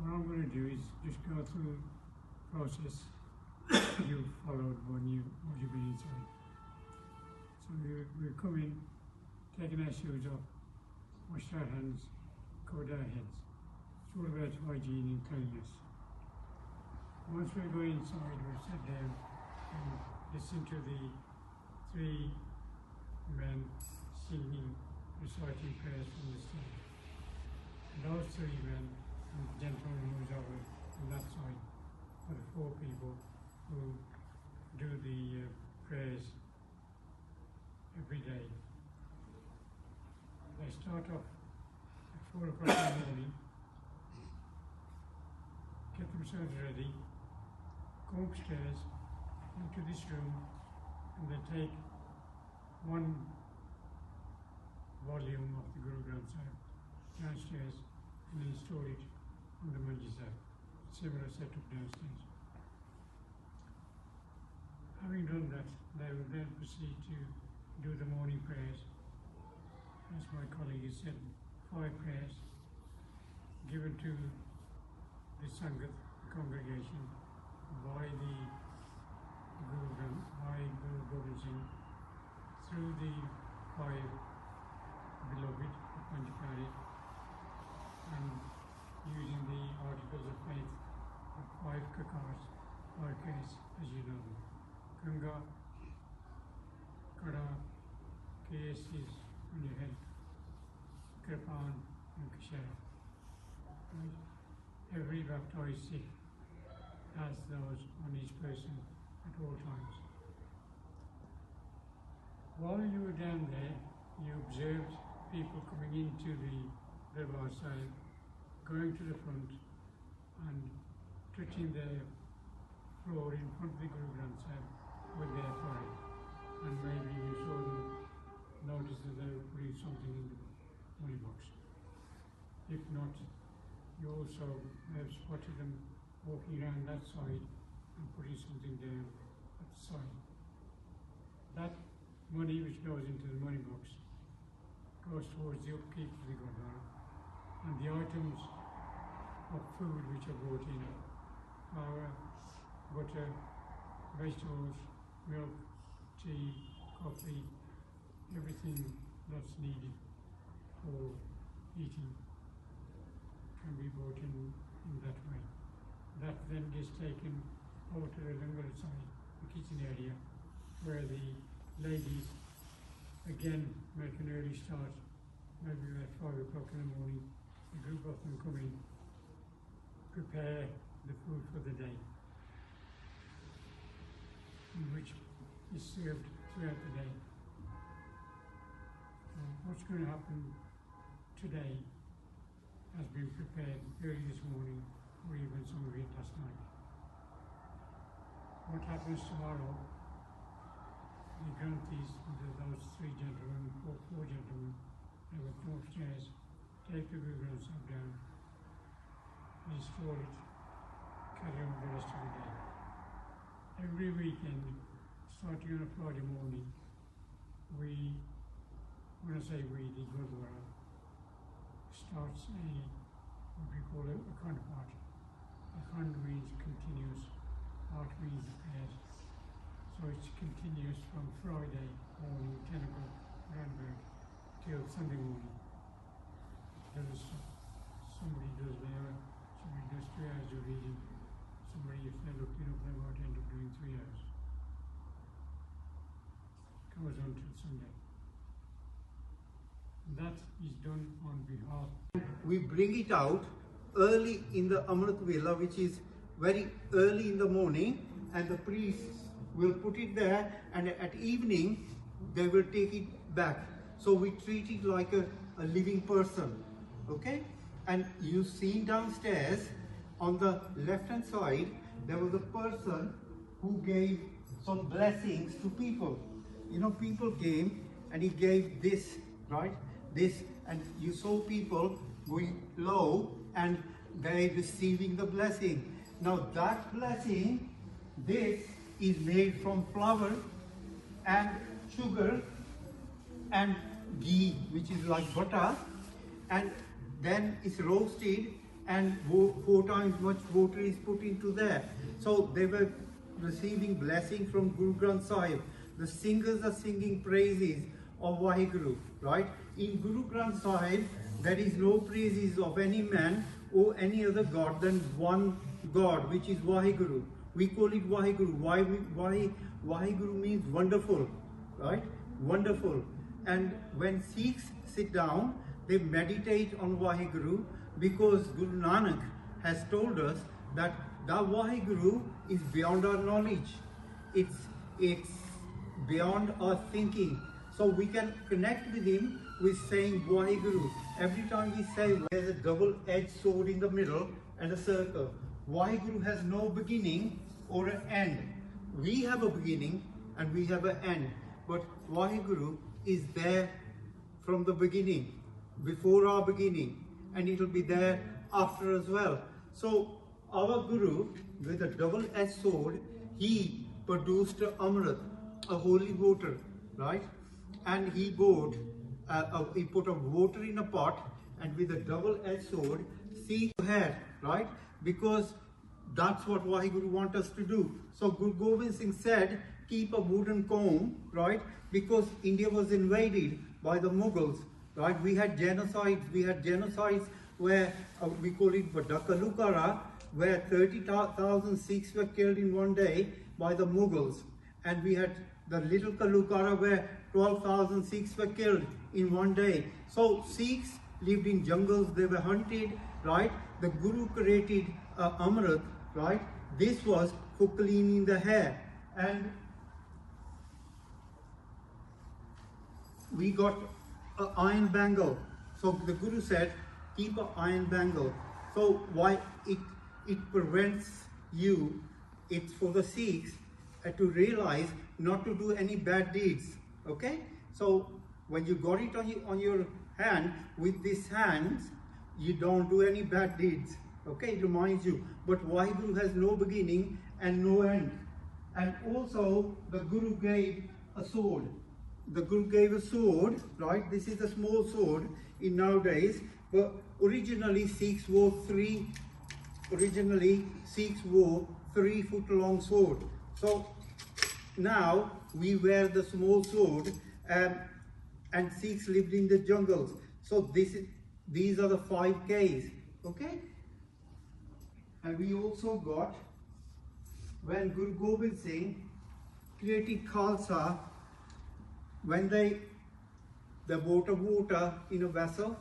what I'm going to do is just go through the process you followed when you've been inside. So we come in, taking our shoes off, washed our hands, covered our heads. It's all about hygiene and cleanliness. Once we go inside, we sit down and listen to the three men singing, reciting prayers from the stage. And those three men and the gentleman who's over on that side are the four people who do the prayers every day. They start off at 4 o'clock in the morning, get themselves ready, go upstairs into this room, and they take one volume of the Guru Granth Sahib downstairs and install it on the Manji Sahib. Similar setup downstairs. Having done that, they will then proceed to do the morning prayers. As my colleague has said, 5 prayers given to the Sangat, the congregation, by the Guru Granth, by Guru Gobind Singh, through the 5 beloved of Panchapari, and using the articles of faith of 5 kakars, 5 Ks, as you know them. Ganga, Kada, Ks is on your head, Kripan and Kashara. Right? Every baptized Sikh has those on each person at all times. While you were down there, you observed people coming into the Darbar Sahib, going to the front and touching the floor in front of the Guru Granth Sahib with their forehead. And maybe you saw them notice that they were putting something in the money box. If not, you also have spotted them walking around that side and putting something down at the side. That money which goes into the money box goes towards the upkeep of the Gurdwara, and the items of food which are brought in, flour, butter, vegetables, milk, tea, coffee, everything that's needed for eating can be brought in that way. That then gets taken over to the langar side, the kitchen area, where the ladies again make an early start, maybe at 5 o'clock in the morning. A group of them come in, prepare the food for the day, which is served throughout the day. What's going to happen today has been prepared early this morning, or even some of it last night. What happens tomorrow, the Granthis, those 3 gentlemen, 4 gentlemen, they will go upstairs, take the Guru Granth Sahib down, install it, carry on the rest of the day. Every weekend, starting on a Friday morning, we, when I say we, the Gurdwara starts what we call a Akhand party. Akhand means continuous, part means repairs. So it's continuous from Friday morning, 10 o'clock, around till Sunday morning. Somebody does there, somebody does 2 hours of reading, somebody, if they're lucky enough, they might end up doing 3 hours. Goes on till Sunday. That is done on behalf. We bring it out early in the Amrit Vela, which is very early in the morning, and the priests will put it there, and at evening they will take it back. So we treat it like a living person, okay? And you see downstairs on the left hand side, there was a person who gave some blessings to people. You know, people came and he gave this, right? This, and you saw people going low and they receiving the blessing. Now that blessing, this is made from flour and sugar and ghee, which is like butter, and then it's roasted and 4 times much water is put into there. So they were receiving blessing from Guru Granth Sahib. The singers are singing praises of Vaheguru, right? In Guru Granth Sahib, there is no praises of any man or any other God than one God, which is Vaheguru. We call it Vaheguru. Why Vaheguru means wonderful, right? Wonderful. And when Sikhs sit down, they meditate on Vaheguru, because Guru Nanak has told us that the Vaheguru is beyond our knowledge. It's beyond our thinking. So we can connect with him with saying Vaheguru. Every time we say, there's a double-edged sword in the middle and a circle. Vaheguru has no beginning or an end. We have a beginning and we have an end. But Vaheguru is there from the beginning, before our beginning, and it will be there after as well. So our Guru, with a double-edged sword, he produced Amrit, a holy water, right? And he put a water in a pot, and with a double-edged sword, see hair, right? Because that's what Vaheguru wants us to do. So Guru Gobind Singh said, keep a wooden comb, right? Because India was invaded by the Mughals, right? We had genocides where we call it Vadakalukara, where 30,000 Sikhs were killed in one day by the Mughals. And we had the little Kalukara where 12,000 Sikhs were killed in one day. So Sikhs lived in jungles, they were hunted, right? The Guru created Amrit, right? This was for cleaning the hair. And we got an iron bangle. So the Guru said, keep an iron bangle. So why it prevents you, it's for the Sikhs to realize not to do any bad deeds. Okay? So when you got it on your hand, with these hands, you don't do any bad deeds. Okay? It reminds you. But Vaheguru has no beginning and no end. And also the Guru gave a sword. The Guru gave a sword, right? This is a small sword in nowadays, but originally Sikhs wore 3 foot long sword. So now we wear the small sword, and Sikhs lived in the jungles. So these are the 5 Ks, okay? And we also got, when Guru Gobind Singh created Khalsa, when they bought a water in a vessel,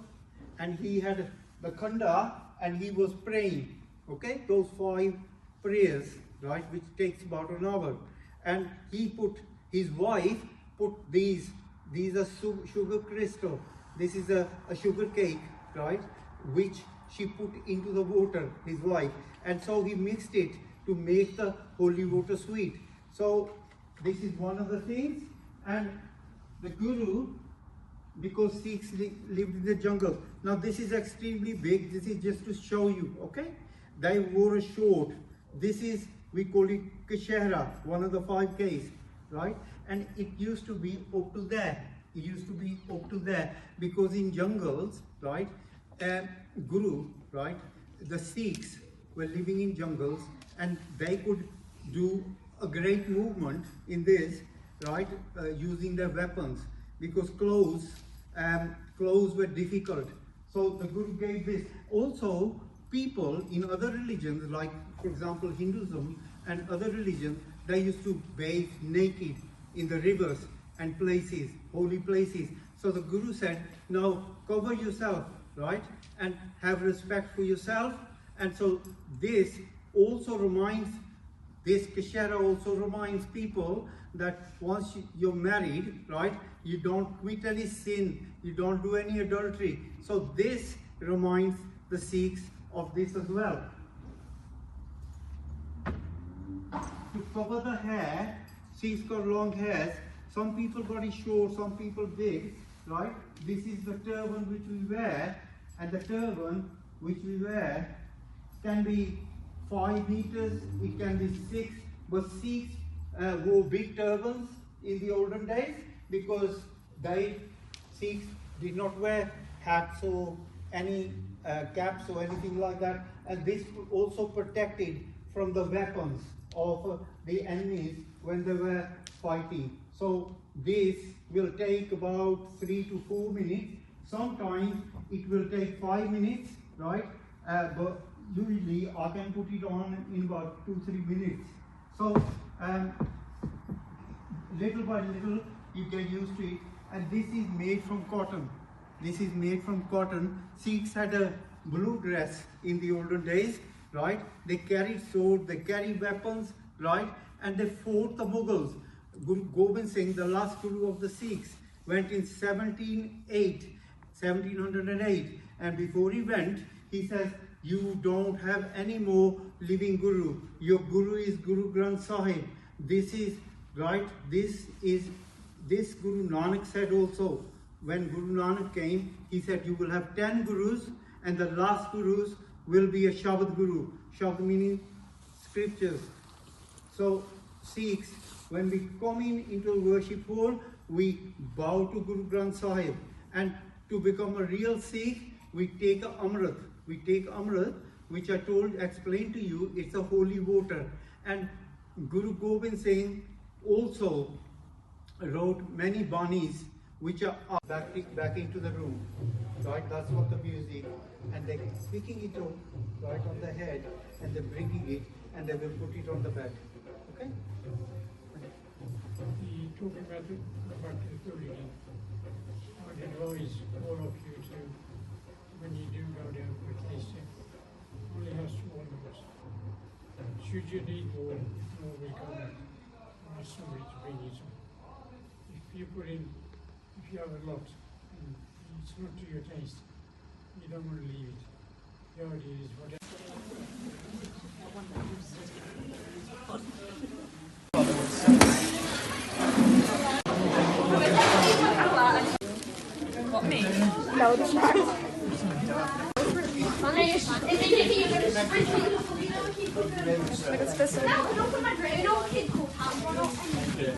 and he had the khanda, and he was praying, okay, those 5 prayers, right, which takes about an hour. And his wife put these are sugar crystal. This is a sugar cake, right, which she put into the water, his wife. And so he mixed it to make the holy water sweet. So this is one of the things. And the Guru, because Sikhs lived in the jungle. Now this is extremely big. This is just to show you, okay? They wore a short. This is, we call it Kashehra, one of the 5 Ks, right? And it used to be up to there. It used to be up to there, because in jungles, right, Guru, right, the Sikhs were living in jungles, and they could do a great movement in this, right, using their weapons, because clothes were difficult. So the Guru gave this. Also, people in other religions, like for example Hinduism and other religions, they used to bathe naked in the rivers and places, holy places. So the Guru said, now cover yourself, right, and have respect for yourself. And so this also reminds, this Kashera also reminds people that once you're married, right, you don't commit any sin, you don't do any adultery. So this reminds the Sikhs of this as well. To cover the hair, Sikhs got long hairs. Some people got it short, some people big, right? This is the turban which we wear, and the turban which we wear can be 5 meters, it can be 6, but Sikhs wore big turbans in the olden days, because Sikhs did not wear hats or any caps or anything like that, and this also protected from the weapons of the enemies when they were fighting. So this will take about 3 to 4 minutes. Sometimes it will take 5 minutes, right? But usually I can put it on in about 2-3 minutes. So little by little you get used to it. And this is made from cotton. This is made from cotton. Sikhs had a blue dress in the olden days, right? They carried swords, they carried weapons, right? And they fought the Mughals. Guru Gobind Singh, the last Guru of the Sikhs, went in 1708. And before he went, he says, you don't have any more living Guru. Your Guru is Guru Granth Sahib. This is, right, this Guru Nanak said also, when Guru Nanak came, he said, you will have 10 Gurus, and the last Gurus will be a Shabad Guru. Shabad meaning scriptures. So Sikhs, when we come into the worship hall, we bow to Guru Granth Sahib. And to become a real Sikh, we take Amrit. We take Amrit, which I explained to you, it's a holy water. And Guru Gobind Singh also wrote many banis which are back into the room, right? That's what the music, and they're picking it up right on the head, and they're bringing it, and they will put it on the bed. Okay? Talking about the building, I'd advise all of you to, when you do go down for a tasting, only have small numbers. Should you need more, you can always go back and ask somebody to bring you some. If you have a lot and it's not to your taste, you don't want to leave it. The idea is whatever. What, me? No, the shark. Like it's